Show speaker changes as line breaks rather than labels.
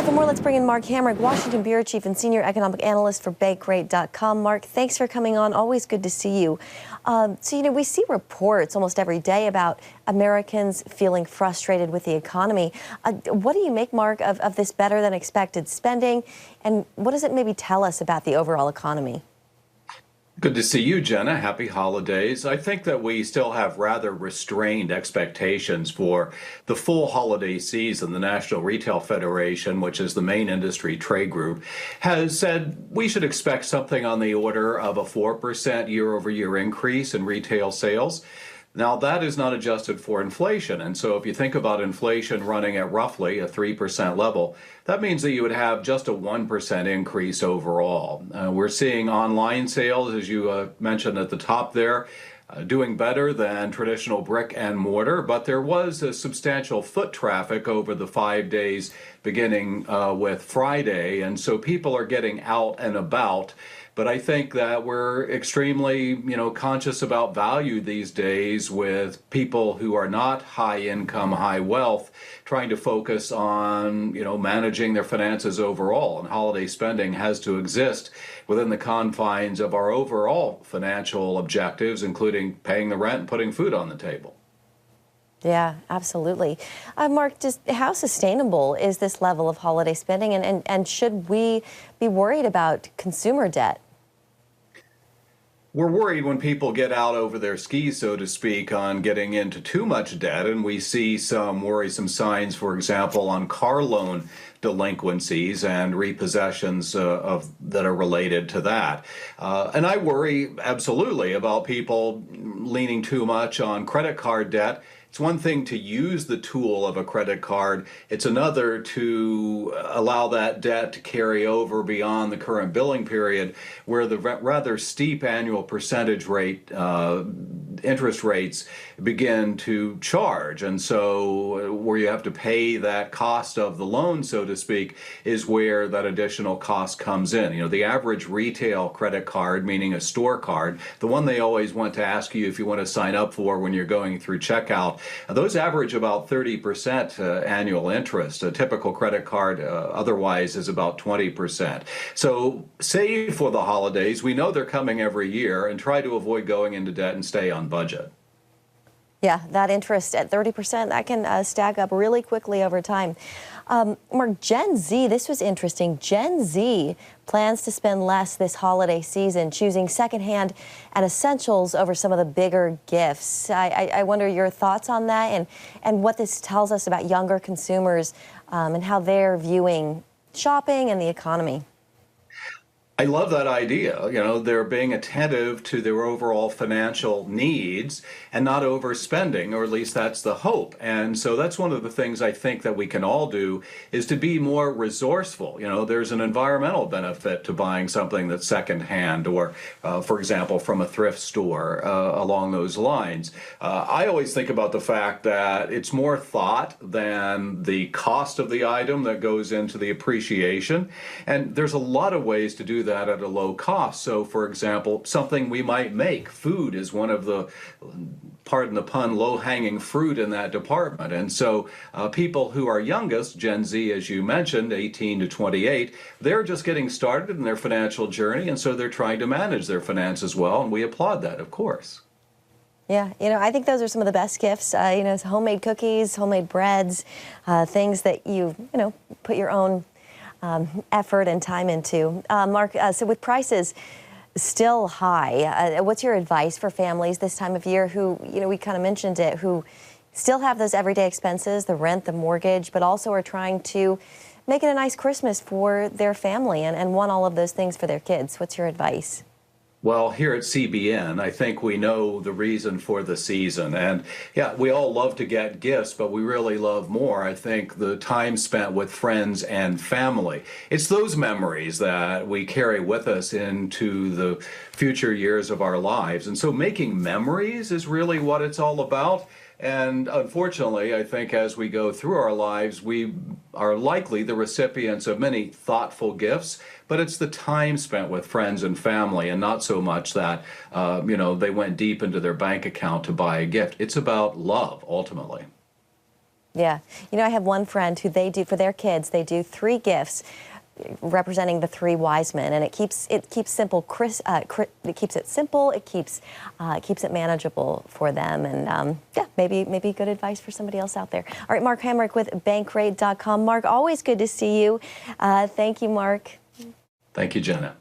For more, let's bring in Mark Hamrick, Washington Bureau Chief and Senior Economic Analyst for Bankrate.com. Mark, thanks for coming on. Always good to see you. We see reports almost every day about Americans feeling frustrated with the economy. What do you make, Mark, of this better than expected spending? And what does it maybe tell us about the overall economy?
Good to see you, Jenna. Happy holidays. I think that we still have rather restrained expectations for the full holiday season. The National Retail Federation, which is the main industry trade group, has said we should expect something on the order of a 4% year-over-year increase in retail sales. Now, that is not adjusted for inflation. And so if you think about inflation running at roughly a 3% level, that means that you would have just a 1% increase overall. We're seeing online sales, as you mentioned at the top there, doing better than traditional brick and mortar, but there was a substantial foot traffic over the 5 days beginning with Friday. And so people are getting out and about. But I think that we're extremely, conscious about value these days with people who are not high income, high wealth, trying to focus on, managing their finances overall. And holiday spending has to exist within the confines of our overall financial objectives, including paying the rent and putting food on the table.
Yeah, absolutely. Mark, just how sustainable is this level of holiday spending, and should we be worried about consumer debt?
We're worried when people get out over their skis, so to speak, on getting into too much debt, and we see some worrisome signs, for example, on car loan delinquencies and repossessions that are related to that. And I worry absolutely about people leaning too much on credit card debt. It's one thing to use the tool of a credit card. It's another to allow that debt to carry over beyond the current billing period, where the rather steep annual percentage rate interest rates begin to charge. And so where you have to pay that cost of the loan, so to speak, is where that additional cost comes in. The average retail credit card, meaning a store card, the one they always want to ask you if you want to sign up for when you're going through checkout, those average about 30% annual interest. A typical credit card otherwise is about 20%. So save for the holidays. We know they're coming every year, and try to avoid going into debt and stay on budget.
Yeah, that interest at 30%, that can stack up really quickly over time. Mark, Gen Z, this was interesting. Gen Z plans to spend less this holiday season, choosing secondhand and essentials over some of the bigger gifts. I wonder your thoughts on that, and what this tells us about younger consumers and how they're viewing shopping and the economy.
I love that idea. They're being attentive to their overall financial needs and not overspending, or at least that's the hope. And so that's one of the things I think that we can all do, is to be more resourceful. There's an environmental benefit to buying something that's secondhand or, for example, from a thrift store along those lines. I always think about the fact that it's more thought than the cost of the item that goes into the appreciation. And there's a lot of ways to do that at a low cost. So, for example, something we might make. Food is one of the, pardon the pun, low-hanging fruit in that department. And so people who are youngest, Gen Z, as you mentioned, 18 to 28, they're just getting started in their financial journey, and so they're trying to manage their finances well, and we applaud that, of course.
Yeah, I think those are some of the best gifts. Homemade cookies, homemade breads, things that you put your own effort and time into. Mark, so with prices still high, what's your advice for families this time of year who, we kind of mentioned it, who still have those everyday expenses, the rent, the mortgage, but also are trying to make it a nice Christmas for their family and want all of those things for their kids? What's your advice?
Well, here at CBN, I think we know the reason for the season. And yeah, we all love to get gifts, but we really love more, I think, the time spent with friends and family. It's those memories that we carry with us into the future years of our lives. And so making memories is really what it's all about. And unfortunately, I think as we go through our lives, we are likely the recipients of many thoughtful gifts, but it's the time spent with friends and family, and not so much that, they went deep into their bank account to buy a gift. It's about love, ultimately.
Yeah. You know, I have one friend who they do for their kids, they do 3 gifts representing the 3 wise men, and it keeps simple. It keeps it simple. It keeps it manageable for them, and yeah, maybe good advice for somebody else out there. All right, Mark Hamrick with Bankrate.com. Mark, always good to see you. Thank you, Mark.
Thank you, Jenna.